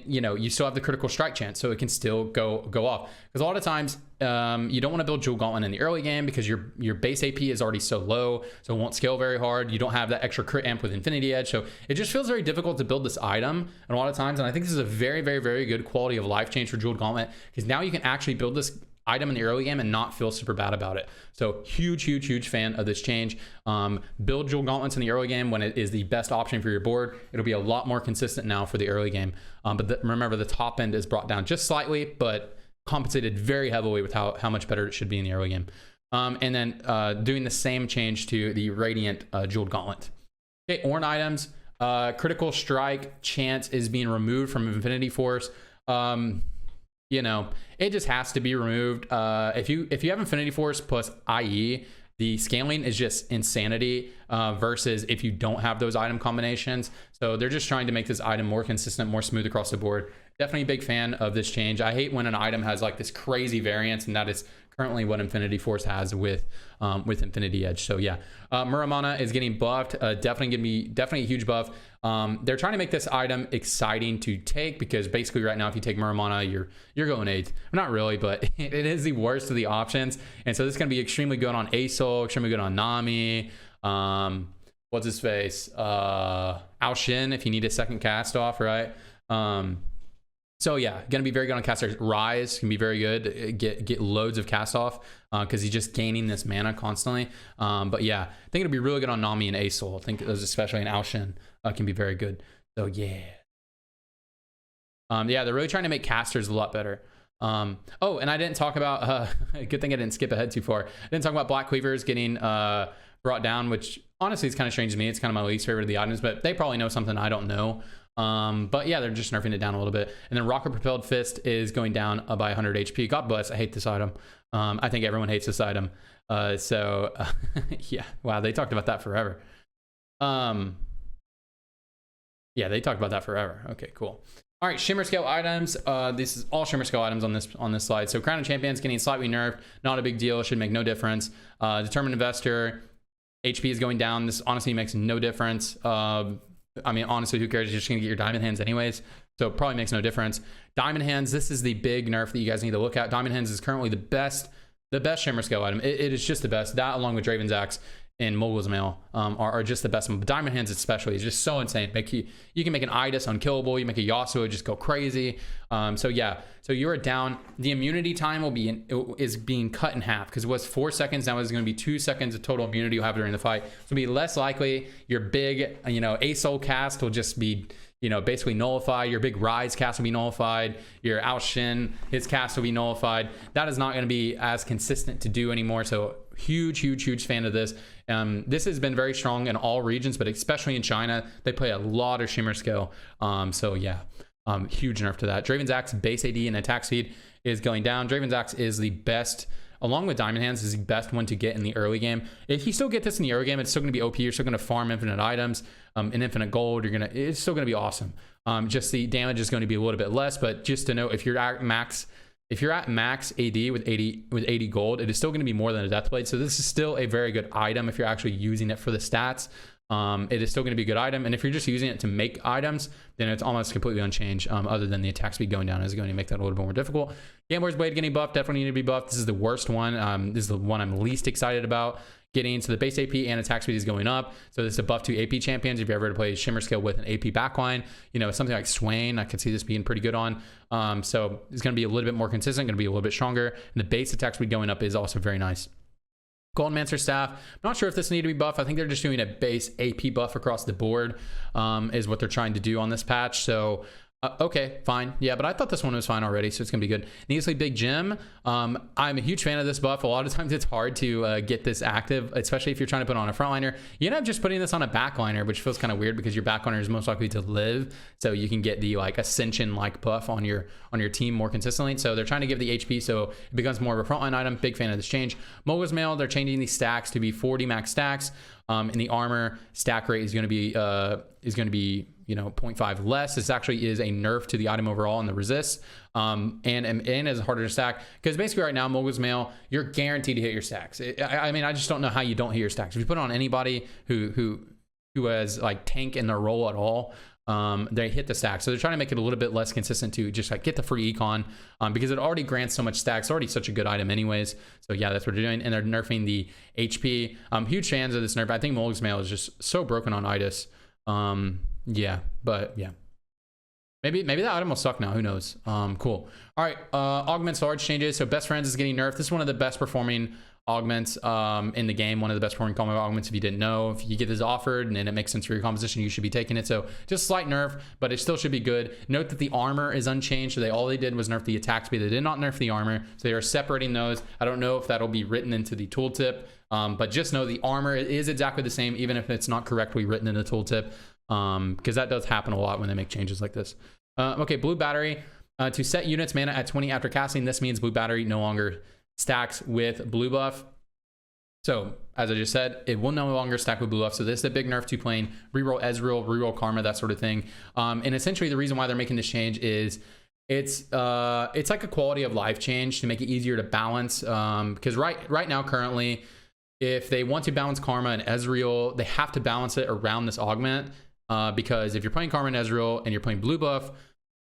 you know, you still have the critical strike chance, so it can still go off. Because a lot of times you don't want to build Jeweled Gauntlet in the early game because your base AP is already so low, so it won't scale very hard. You don't have that extra crit amp with Infinity Edge, so it just feels very difficult to build this item a lot of times. And I think this is a very, very, very good quality of life change for Jeweled Gauntlet, because now you can actually build this item in the early game and not feel super bad about it. So huge fan of this change. Build Jeweled Gauntlets in the early game when it is the best option for your board. It'll be a lot more consistent now for the early game. But remember, the top end is brought down just slightly, but compensated very heavily with how much better it should be in the early game. And then doing the same change to the Radiant Jeweled Gauntlet. Okay, Ornn items. Critical strike chance is being removed from Infinity Force. You know, it just has to be removed. If you have Infinity Force plus IE, the scaling is just insanity versus if you don't have those item combinations. So they're just trying to make this item more consistent, more smooth across the board. Definitely a big fan of this change. I hate when an item has like this crazy variance, and that is currently what Infinity Force has with Infinity Edge. So yeah, Muramana is getting buffed. Definitely a huge buff. They're trying to make this item exciting to take, because basically right now if you take Muramana, you're going 8th. Not really, but it is the worst of the options. And so this is going to be extremely good on Asol, extremely good on Nami. What's his face? Ao Shin, if you need a second cast off, right? So yeah, gonna be very good on casters. Rise can be very good. Get loads of cast off because he's just gaining this mana constantly. But yeah, I think it'll be really good on Nami and Asol. I think those, especially in Ao Shin, can be very good. So yeah. Yeah, they're really trying to make casters a lot better. Oh, and I didn't talk about, good thing I didn't skip ahead too far. I didn't talk about Black Cleavers getting brought down, which honestly is kind of strange to me. It's kind of my least favorite of the items, but they probably know something I don't know. But yeah, they're just nerfing it down a little bit. And then Rocket Propelled Fist is going down by 100 HP. God bless. I hate this item. I think everyone hates this item. Yeah, wow, they talked about that forever. Yeah, they talked about that forever. Okay, cool. All right, Shimmer Scale items. This is all Shimmer Scale items on this slide. So Crown of Champions getting slightly nerfed. Not a big deal. Should make no difference. Determined Investor, HP is going down. This honestly makes no difference. I mean, honestly, who cares? You're just gonna get your Diamond Hands anyways, so it probably makes no difference. Diamond Hands, this is the big nerf that you guys need to look at. Diamond Hands is currently the best Shimmer Scale item. It is just the best. That, along with Draven's Axe and Mogul's Mail, are just the best. But Diamond Hands especially is just so insane. You can make an Idis unkillable. You make a Yasuo just go crazy. So yeah, so you're down. The immunity time is being cut in half, because it was 4 seconds. Now it's going to be 2 seconds of total immunity you'll have during the fight. So it'll be less likely your big, Asol cast will just be, basically nullified. Your big Rise cast will be nullified. Your Ao Shin, his cast will be nullified. That is not going to be as consistent to do anymore. So huge fan of this. This has been very strong in all regions, but especially in China, they play a lot of Shimmer Scale. So yeah, huge nerf to that. Draven's Axe base AD and attack speed is going down. Draven's Axe is the best, along with Diamond Hands, is the best one to get in the early game. If you still get this in the early game, it's still going to be OP. You're still going to farm infinite items, and infinite gold. It's still going to be awesome. Just the damage is going to be a little bit less, but just to know, if you're at max if you're at max AD with 80 gold, it is still going to be more than a death blade. So this is still a very good item if you're actually using it for the stats. It is still going to be a good item, and if you're just using it to make items, then it's almost completely unchanged, other than the attack speed going down is going to make that a little bit more difficult. Gambler's Blade getting buffed, definitely need to be buffed. This is the worst one. This is the one I'm least excited about getting. So the base AP and attack speed is going up, so this is a buff to AP champions. If you ever to play Shimmer Skill with an AP backline, you know, something like Swain, I could see this being pretty good on. So it's going to be a little bit more consistent, going to be a little bit stronger, and the base attack speed going up is also very nice. Goldmancer staff, I'm not sure if this needs to be buffed. I think they're just doing a base AP buff across the board, is what they're trying to do on this patch. So okay, fine. Yeah, but I thought this one was fine already, so it's gonna be good. Needlessly Big Gym. I'm a huge fan of this buff. A lot of times it's hard to get this active, especially if you're trying to put on a frontliner. You end up just putting this on a backliner, which feels kind of weird because your backliner is most likely to live, so you can get the like Ascension like buff on your team more consistently. So they're trying to give the HP so it becomes more of a frontline item. Big fan of this change. Mogul's Mail, they're changing these stacks to be 40 max stacks. And the armor stack rate is going to be you know 0.5 less. This actually is a nerf to the item overall and the resist, and is harder to stack because basically right now Mogul's Mail, you're guaranteed to hit your stacks. I mean, I just don't know how you don't hit your stacks. If you put it on anybody who has like tank in their role at all, they hit the stack. So they're trying to make it a little bit less consistent to just like get the free econ, because it already grants so much stacks. It's already such a good item anyways. So yeah, that's what they're doing, and they're nerfing the HP. Huge fans of this nerf. I think Mogul's Mail is just so broken on Itis. Yeah, but yeah, maybe that item will suck now, who knows. Cool. All right, augments large changes. So Best Friends is getting nerfed. This is one of the best performing augments in the game, one of the best performing combo augments. If you didn't know, if you get this offered and it makes sense for your composition, you should be taking it. So just slight nerf, but it still should be good. Note that the armor is unchanged, so all they did was nerf the attack speed. They did not nerf the armor, so they are separating those. I don't know if that'll be written into the tooltip, but just know the armor is exactly the same, even if it's not correctly written in the tooltip, because that does happen a lot when they make changes like this. Okay, Blue Battery. To set units mana at 20 after casting, this means Blue Battery no longer stacks with blue buff. So as I just said, it will no longer stack with blue buff. So this is a big nerf to playing reroll Ezreal, reroll Karma, that sort of thing. And essentially the reason why they're making this change is it's like a quality of life change to make it easier to balance. Because right now currently, if they want to balance Karma and Ezreal, they have to balance it around this augment. Because if you're playing Karma and Ezreal and you're playing blue buff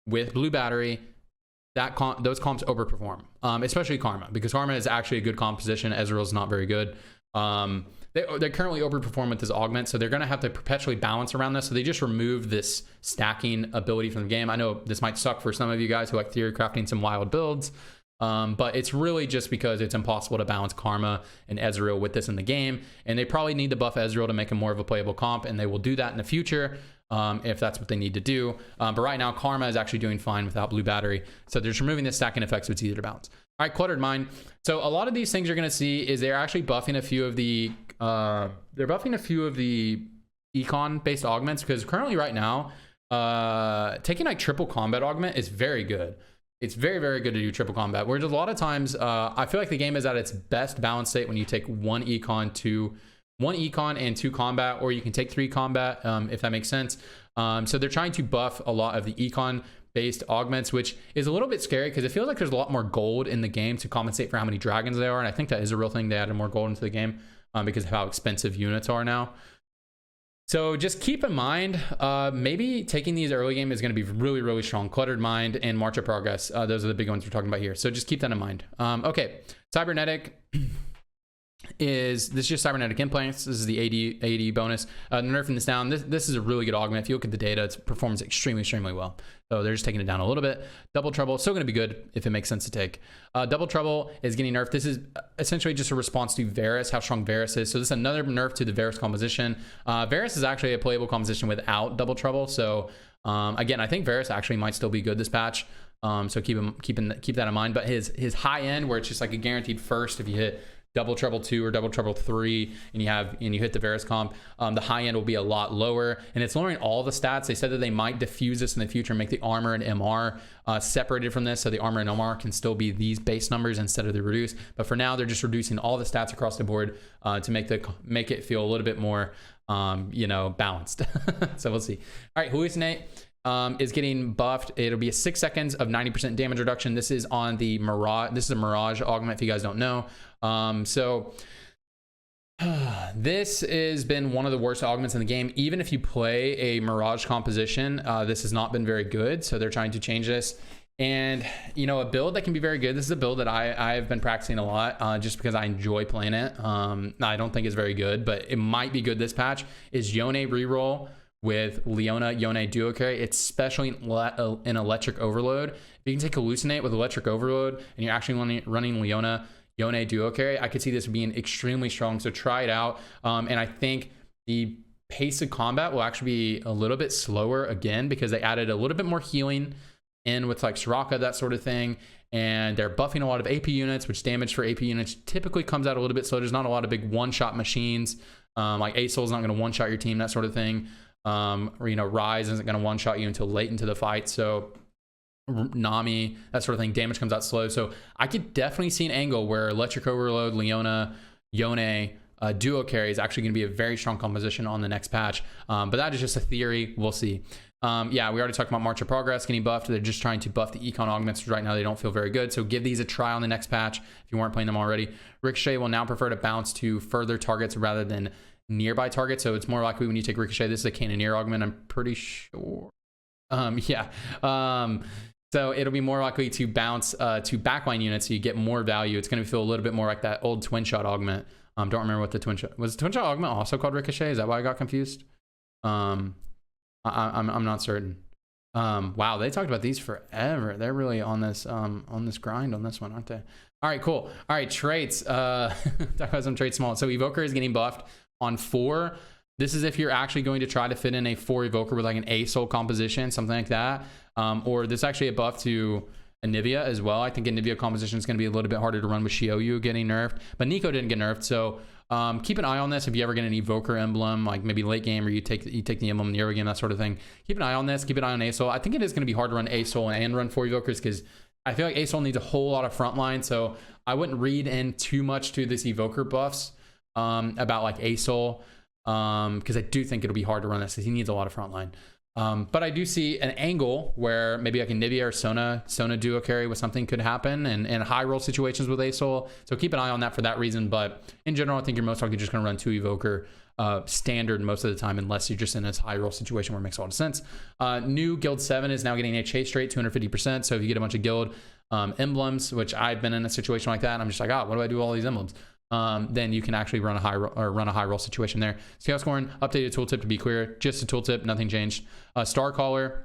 with Blue Battery, those comps overperform, especially Karma, because Karma is actually a good composition. Ezreal is not very good. They currently overperform with this augment, so they're going to have to perpetually balance around this. So they just removed this stacking ability from the game. I know this might suck for some of you guys who like theory crafting some wild builds, but it's really just because it's impossible to balance Karma and Ezreal with this in the game, and they probably need to buff Ezreal to make him more of a playable comp, and they will do that in the future. If that's what they need to do. But right now, Karma is actually doing fine without Blue Battery. So they're just removing the stacking effect, so it's easier to balance. All right, Cluttered Mind. So a lot of these things you're going to see is they're actually buffing a few of the econ-based augments, because currently right now, taking like triple combat augment is very good. It's very, very good to do triple combat. Whereas a lot of times, I feel like the game is at its best balance state when you take one econ and 2 combat, or you can take 3 combat, if that makes sense. So they're trying to buff a lot of the econ based augments, which is a little bit scary because it feels like there's a lot more gold in the game to compensate for how many dragons there are. And I think that is a real thing. They added more gold into the game because of how expensive units are now. So just keep in mind, maybe taking these early game is going to be really, really strong. Cluttered Mind and March of Progress. Those are the big ones we're talking about here. So just keep that in mind. Okay, Cybernetic. This is just cybernetic implants. This is the AD bonus. Nerfing this down. This is a really good augment. If you look at the data, it performs extremely well. So they're just taking it down a little bit. Double Trouble, still going to be good if it makes sense to take. Double Trouble is getting nerfed. This is essentially just a response to Varus, how strong Varus is. So this is another nerf to the Varus composition. Varus is actually a playable composition without Double Trouble. So again, I think Varus actually might still be good this patch. So keep that in mind. But his high end, where it's just like a guaranteed first if you hit Double Trouble 2 or Double Trouble 3 and you hit the Varus comp, the high end will be a lot lower, and it's lowering all the stats. They said that they might diffuse this in the future and make the armor and MR separated from this, so the armor and MR can still be these base numbers instead of the reduce. But for now, they're just reducing all the stats across the board to make it feel a little bit more balanced. So we'll see. All right, Hallucinate. is getting buffed. It'll be a 6 seconds of 90% damage reduction. This is on the Mirage. This is a Mirage augment, if you guys don't know. This has been one of the worst augments in the game. Even if you play a Mirage composition, this has not been very good. So they're trying to change this. And, you know, a build that can be very good. This is a build that I've been practicing a lot just because I enjoy playing it. I don't think it's very good, but it might be good this patch. Is Yone reroll with Leona Yone duo carry, especially in Electric Overload. If you can take Hallucinate with Electric Overload and you're actually running Leona Yone duo carry, I could see this being extremely strong. So try it out. And I think the pace of combat will actually be a little bit slower again because they added a little bit more healing in with like Soraka, that sort of thing. And they're buffing a lot of AP units, which damage for AP units typically comes out a little bit slow. There's not a lot of big one-shot machines. Like Asol's not going to one-shot your team, that sort of thing. Or, you know, Rise isn't going to one-shot you until late into the fight. So Nami, that sort of thing, damage comes out slow. So I could definitely see an angle where Electric Overload, Leona, Yone, duo carry is actually going to be a very strong composition on the next patch. But that is just a theory. We'll see. Yeah, we already talked about March of Progress getting buffed. They're just trying to buff the econ augments. Right now they don't feel very good, so give these a try on the next patch if you weren't playing them already. Ricochet will now prefer to bounce to further targets rather than nearby targets, so it's more likely when you take Ricochet. This is a Cannoneer augment, I'm pretty sure. So it'll be more likely to bounce to backline units, so you get more value. It's going to feel a little bit more like that old twin shot augment. Don't remember what the twin shot was. Twin shot augment also called Ricochet? Is that why I got confused? I'm not certain. Wow, they talked about these forever. They're really on this grind on this one, aren't they? All right, cool. All right, traits. Talk about some traits small. So Evoker is getting buffed on 4. This is if you're actually going to try to fit in a 4 Evoker with like an Asol composition, something like that. Or this is actually a buff to Anivia as well. I think Anivia composition is going to be a little bit harder to run with Shioyu getting nerfed, but Nico didn't get nerfed. So keep an eye on this. If you ever get an Evoker emblem, like maybe late game, or you take the emblem in the early game, that sort of thing, keep an eye on this. Keep an eye on Asol. I think it is going to be hard to run Asol and run 4 Evokers because I feel like Asol needs a whole lot of frontline. So I wouldn't read in too much to this Evoker buffs about like Asol because I do think it'll be hard to run this because he needs a lot of frontline. But I do see an angle where maybe like a Nivea or Sona duo carry with something could happen and high roll situations with Asol. So keep an eye on that for that reason. But in general, I think you're most likely just going to run 2 Evoker standard most of the time, unless you're just in this high roll situation where it makes a lot of sense. New Guild 7 is now getting a chase rate 250%. So if you get a bunch of guild emblems, which I've been in a situation like that, and I'm just like, what do I do with all these emblems? Then you can actually run a high roll situation there. Scale scoring, updated tooltip to be clear, just a tooltip, nothing changed. Star Caller,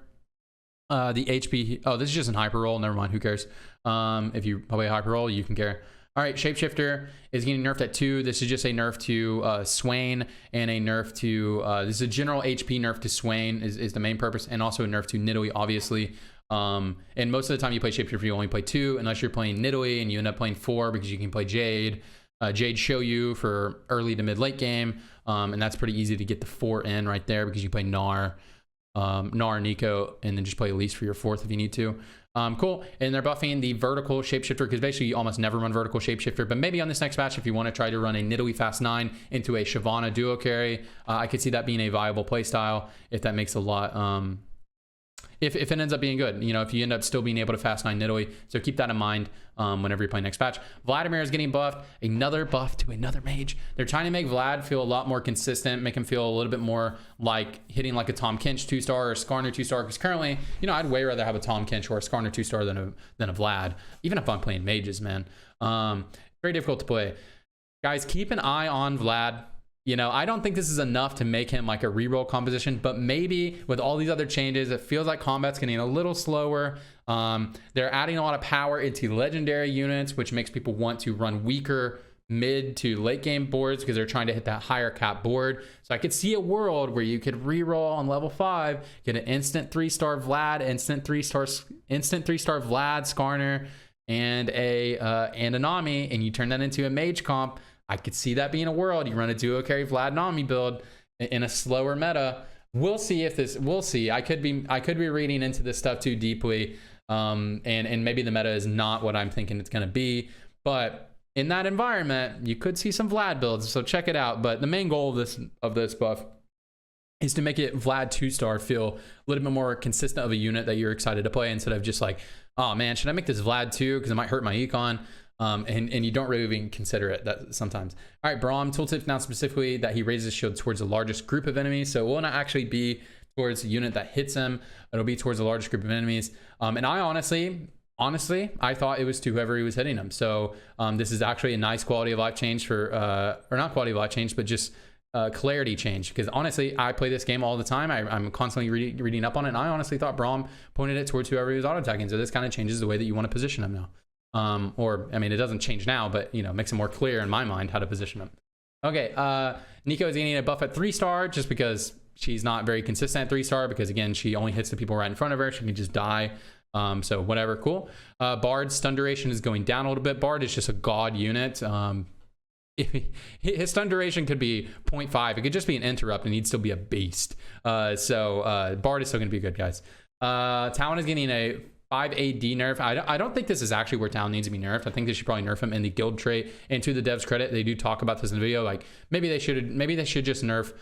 the HP, this is just an hyper roll, never mind, who cares? If you play a hyper roll, you can care. All right, Shapeshifter is getting nerfed at 2. This is just a nerf to Swain and a nerf to, this is a general HP nerf to Swain is the main purpose, and also a nerf to Nidalee, obviously. And most of the time you play Shapeshifter, you only play 2, unless you're playing Nidalee and you end up playing 4 because you can play Jade. Jade Shouyu for early to mid late game, and that's pretty easy to get the 4 in right there because you play Gnar, Nico, and then just play Elise for your 4th if you need to. Cool. And they're buffing the vertical Shapeshifter because basically you almost never run vertical Shapeshifter, but maybe on this next patch if you want to try to run a Nidalee Fast 9 into a Shyvana duo carry, I could see that being a viable playstyle if that makes a lot. If it ends up being good, you know, if you end up still being able to fast 9 Nidalee. So keep that in mind whenever you play next patch. Vladimir is getting buffed, another buff to another mage. They're trying to make Vlad feel a lot more consistent, make him feel a little bit more like hitting like a Tom Kinch 2-star or Skarner 2-star. Because currently, you know, I'd way rather have a Tom Kinch or a Skarner 2-star than a Vlad, even if I'm playing mages, man. Very difficult to play. Guys, keep an eye on Vlad. You know, I don't think this is enough to make him like a reroll composition, but maybe with all these other changes, it feels like combat's getting a little slower. They're adding a lot of power into legendary units, which makes people want to run weaker mid to late game boards because they're trying to hit that higher cap board. So I could see a world where you could reroll on level 5, get an instant 3-star Vlad, instant 3-star Vlad, Skarner, and a Nami, and you turn that into a mage comp. I could see that being a world. You run a duo carry Vlad Nami build in a slower meta. We'll see if this. We'll see. I could be reading into this stuff too deeply, and maybe the meta is not what I'm thinking it's going to be. But in that environment, you could see some Vlad builds. So check it out. But the main goal of this buff is to make it Vlad 2-star feel a little bit more consistent of a unit that you're excited to play, instead of just like, oh man, should I make this Vlad 2 because it might hurt my econ? And you don't really even consider it that sometimes. All right, Braum tooltip now specifically that he raises his shield towards the largest group of enemies. So it will not actually be towards the unit that hits him. It'll be towards the largest group of enemies. And I honestly, I thought it was to whoever he was hitting him. So this is actually a nice quality of life change for, or not quality of life change, but just clarity change. Because honestly, I play this game all the time. I'm constantly reading up on it. And I honestly thought Braum pointed it towards whoever he was auto attacking. So this kind of changes the way that you want to position him now. Or I mean, it doesn't change now, but you know, makes it more clear in my mind how to position him. Okay, Nico is getting a buff at 3-star just because she's not very consistent at 3-star, because again, she only hits the people right in front of her. She can just die. So whatever, cool. Bard's stun duration is going down a little bit. Bard is just a god unit. His stun duration could be 0.5. It could just be an interrupt and he'd still be a beast. So Bard is still gonna be good, guys. Talon is getting a 5 AD nerf. I don't think this is actually where Talon needs to be nerfed. I think they should probably nerf him in the guild trait. And to the devs' credit, they do talk about this in the video. Like maybe they should just nerf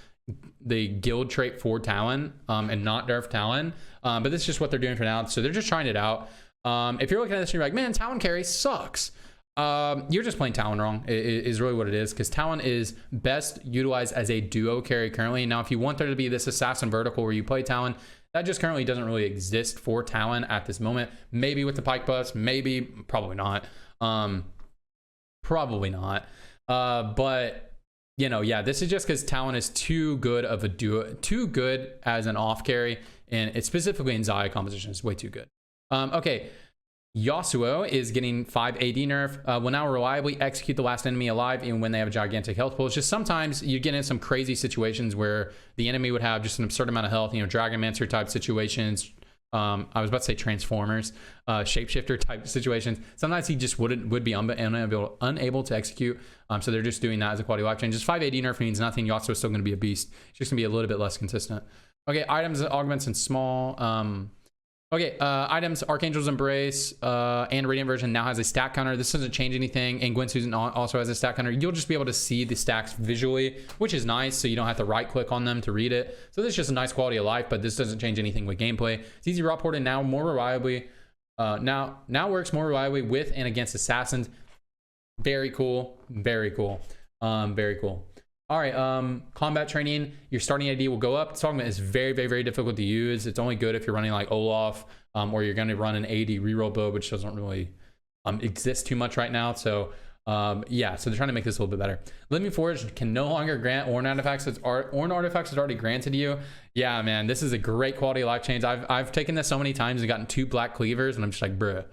the guild trait for Talon and not nerf Talon. But this is just what they're doing for now. So they're just trying it out. If you're looking at this and you're like, man, Talon carry sucks. You're just playing Talon wrong is really what it is, because Talon is best utilized as a duo carry currently. Now, if you want there to be this assassin vertical where you play Talon, that just currently doesn't really exist for Talon at this moment. Maybe with the pike buffs, maybe, probably not. Probably not. But you know, yeah, this is just because Talon is too good of a duo, too good as an off carry, and it's specifically in Xayah composition, it's way too good. Okay. Yasuo is getting 5 AD nerf. Will now reliably execute the last enemy alive even when they have a gigantic health pool. It's just sometimes you get in some crazy situations where the enemy would have just an absurd amount of health, you know, Dragonmancer type situations. I was about to say Transformers, shapeshifter type situations. Sometimes he just would be unable to execute. So they're just doing that as a quality of life change. Just 5 AD nerf means nothing. Yasuo is still going to be a beast. It's just going to be a little bit less consistent. Okay, items, augments, and small. Okay, items, Archangel's Embrace and Radiant version now has a stack counter. This doesn't change anything, and Gwen's Susan also has a stack counter. You'll just be able to see the stacks visually, which is nice, so you don't have to right click on them to read it. So this is just a nice quality of life, but this doesn't change anything with gameplay. It's easy raw ported now more reliably. Now works more reliably with and against assassins. Very cool, very cool, very cool. All right, combat training, your starting AD will go up. This augment is very, very, very difficult to use. It's only good if you're running like Olaf, or you're gonna run an AD reroll build, which doesn't really exist too much right now. So yeah, so they're trying to make this a little bit better. Living Forge can no longer grant Ornn artifacts. Ornn artifacts is already granted to you. Yeah, man, this is a great quality of life change. I've taken this so many times and gotten 2 black cleavers, and I'm just like, bruh.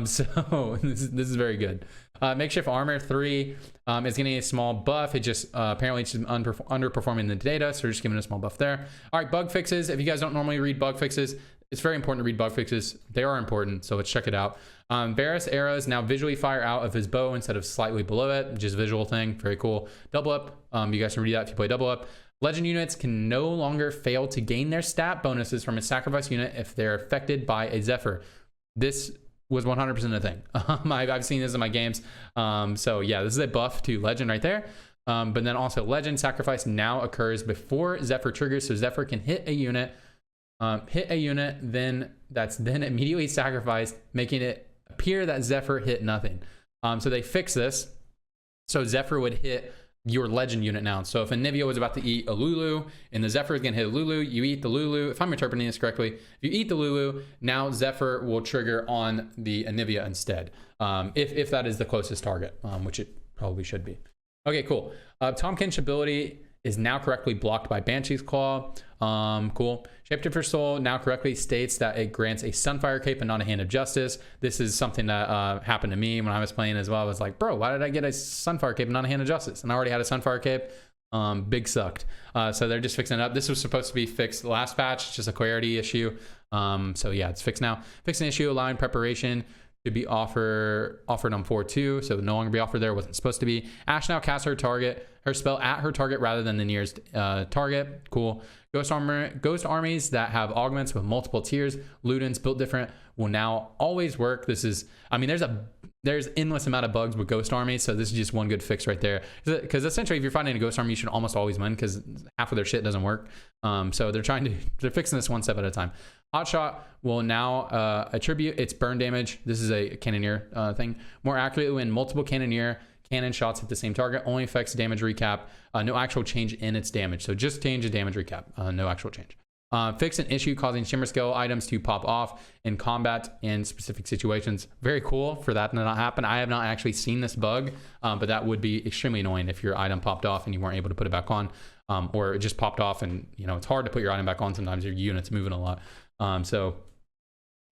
So this is very good. Makeshift armor 3 is getting a small buff. It just apparently it's just underperforming the data, so we're just giving it a small buff there. All right, bug fixes. If you guys don't normally read bug fixes, it's very important to read bug fixes. They are important, so let's check it out. Varus arrows now visually fire out of his bow instead of slightly below it, just visual thing. Very cool. Double up. You guys can read that if you play double up. Legend units can no longer fail to gain their stat bonuses from a sacrifice unit if they're affected by a Zephyr. This was 100% a thing. I've seen this in my games. So yeah, this is a buff to Legend right there. But then also Legend sacrifice now occurs before Zephyr triggers. So Zephyr can hit a unit, then that's then immediately sacrificed, making it appear that Zephyr hit nothing. So they fix this. So Zephyr would hit your Legend unit now. So if Anivia was about to eat a Lulu and the Zephyr is gonna hit a Lulu, you eat the Lulu. If I'm interpreting this correctly, if you eat the Lulu, now Zephyr will trigger on the Anivia instead. If that is the closest target, which it probably should be. Okay, cool. Tomkin's ability is now correctly blocked by Banshee's Claw. Cool. Shapeshifter Soul now correctly states that it grants a Sunfire Cape and not a Hand of Justice. This is something that happened to me when I was playing as well. I was like, bro, why did I get a Sunfire Cape and not a Hand of Justice? And I already had a Sunfire Cape. Big sucked. So they're just fixing it up. This was supposed to be fixed last patch. It's just a clarity issue. So yeah, it's fixed now. Fixing issue, allowing preparation to be offered on 4.2, so no longer be offered there. Wasn't supposed to be. Ash now casts her her spell at her target rather than the nearest target. Cool. Ghost armies that have augments with multiple tiers, Ludens built different, will now always work. This is, I mean, there's endless amount of bugs with ghost armies, so this is just one good fix right there. Because essentially, if you're fighting a ghost army, you should almost always win because half of their shit doesn't work. So they're fixing this one step at a time. Hotshot will now attribute its burn damage. This is a cannoneer thing. More accurately when multiple cannon shots hit the same target. Only affects damage recap. No actual change in its damage. So just change the damage recap. No actual change. Fix an issue causing shimmer scale items to pop off in combat in specific situations. Very cool for that to not happen. I have not actually seen this bug, but that would be extremely annoying if your item popped off and you weren't able to put it back on, or it just popped off and, you know, it's hard to put your item back on. Sometimes your unit's moving a lot. So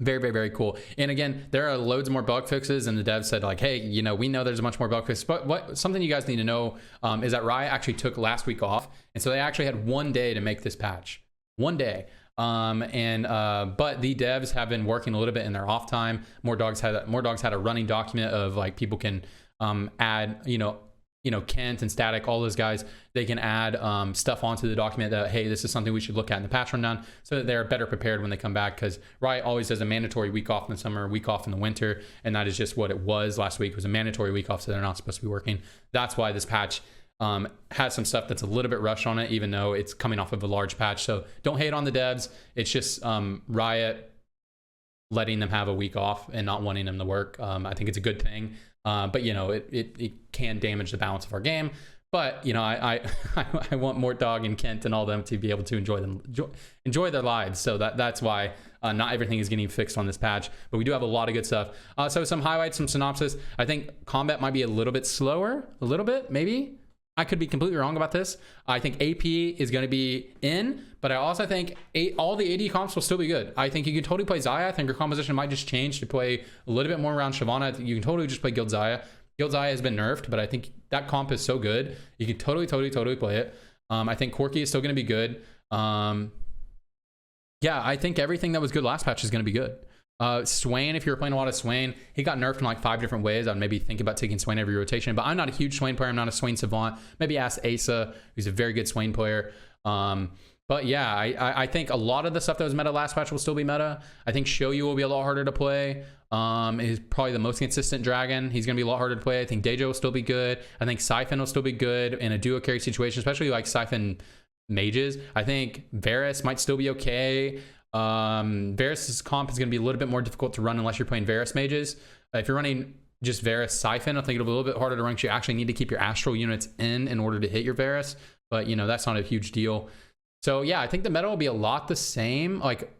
very, very, very cool. And again, there are loads more bug fixes, and the devs said like, hey, you know, we know there's a bunch more bug fixes, but something you guys need to know is that Riot actually took last week off, and so they actually had 1 day to make this patch. 1 day. But the devs have been working a little bit in their off time. More Dogs had a running document of like people can add, you know, Kent and Static, all those guys, they can add stuff onto the document that, hey, this is something we should look at in the patch rundown, so that they're better prepared when they come back, because Riot always does a mandatory week off in the summer, week off in the winter, and that is just what it was last week. It was a mandatory week off, so they're not supposed to be working. That's why this patch has some stuff that's a little bit rushed on it, even though it's coming off of a large patch. So don't hate on the devs. It's just Riot letting them have a week off and not wanting them to work. I think it's a good thing. But you know, it can damage the balance of our game. But you know, I want Mortdog and Kent and all them to be able to enjoy their lives. So that's why not everything is getting fixed on this patch, but we do have a lot of good stuff. So some highlights, some synopsis. I think combat might be a little bit slower, a little bit maybe. I could be completely wrong about this. I think AP is going to be in, but I also think all the AD comps will still be good. I think you can totally play Xayah. I think your composition might just change to play a little bit more around Shyvana. You can totally just play Guild Xayah. Guild Xayah has been nerfed, but I think that comp is so good. You can totally play it. I think Corki is still going to be good. Yeah, I think everything that was good last patch is going to be good. Swain, if you're playing a lot of Swain, he got nerfed in like 5 different ways. I'd maybe think about taking Swain every rotation, but I'm not a huge Swain player. I'm not a Swain savant. Maybe ask Asa, who's a very good Swain player. But yeah, I think a lot of the stuff that was meta last patch will still be meta. I think Shoyu will be a lot harder to play. He's probably the most consistent dragon. He's going to be a lot harder to play. I think Dejo will still be good. I think Siphon will still be good in a duo carry situation, especially like Siphon mages. I think Varus might still be okay. Varus's comp is going to be a little bit more difficult to run unless you're playing Varus mages. If you're running just Varus Siphon, I think it'll be a little bit harder to run, because you actually need to keep your astral units in order to hit your Varus. But you know, that's not a huge deal. So yeah, I think the meta will be a lot the same. Like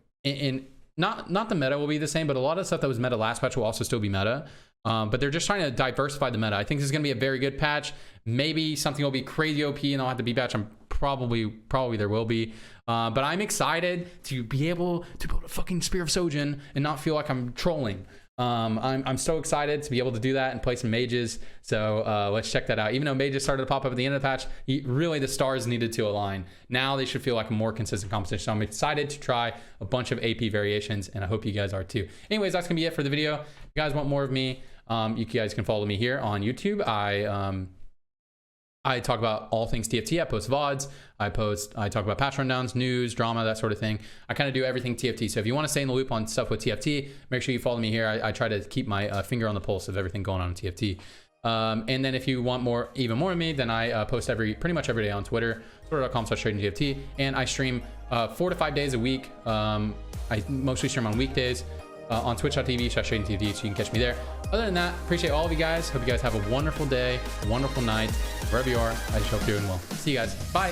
not the meta will be the same, but a lot of stuff that was meta last patch will also still be meta. But they're just trying to diversify the meta. I think this is going to be a very good patch. Maybe something will be crazy OP and they'll have to be patched. I'm probably there will be. But I'm excited to be able to build a fucking Spear of Sojin and not feel like I'm trolling. I'm so excited to be able to do that and play some mages. So let's check that out. Even though mages started to pop up at the end of the patch, really the stars needed to align. Now they should feel like a more consistent competition. So I'm excited to try a bunch of AP variations, and I hope you guys are too. Anyways, that's gonna be it for the video. If you guys want more of me, you guys can follow me here on YouTube. I talk about all things TFT. I post VODs. I talk about patch rundowns, news, drama, that sort of thing. I kind of do everything TFT. So if you want to stay in the loop on stuff with TFT, make sure you follow me here. I try to keep my finger on the pulse of everything going on in TFT. And then if you want even more of me, then I post pretty much every day on Twitter, twitter.com/tradingTFT. And I stream 4 to 5 days a week. I mostly stream on weekdays. On twitch.tv/tradingTFT, so you can catch me there. Other than that, appreciate all of you guys. Hope you guys have a wonderful day, a wonderful night, wherever you are. I just hope you're doing well. See you guys. Bye.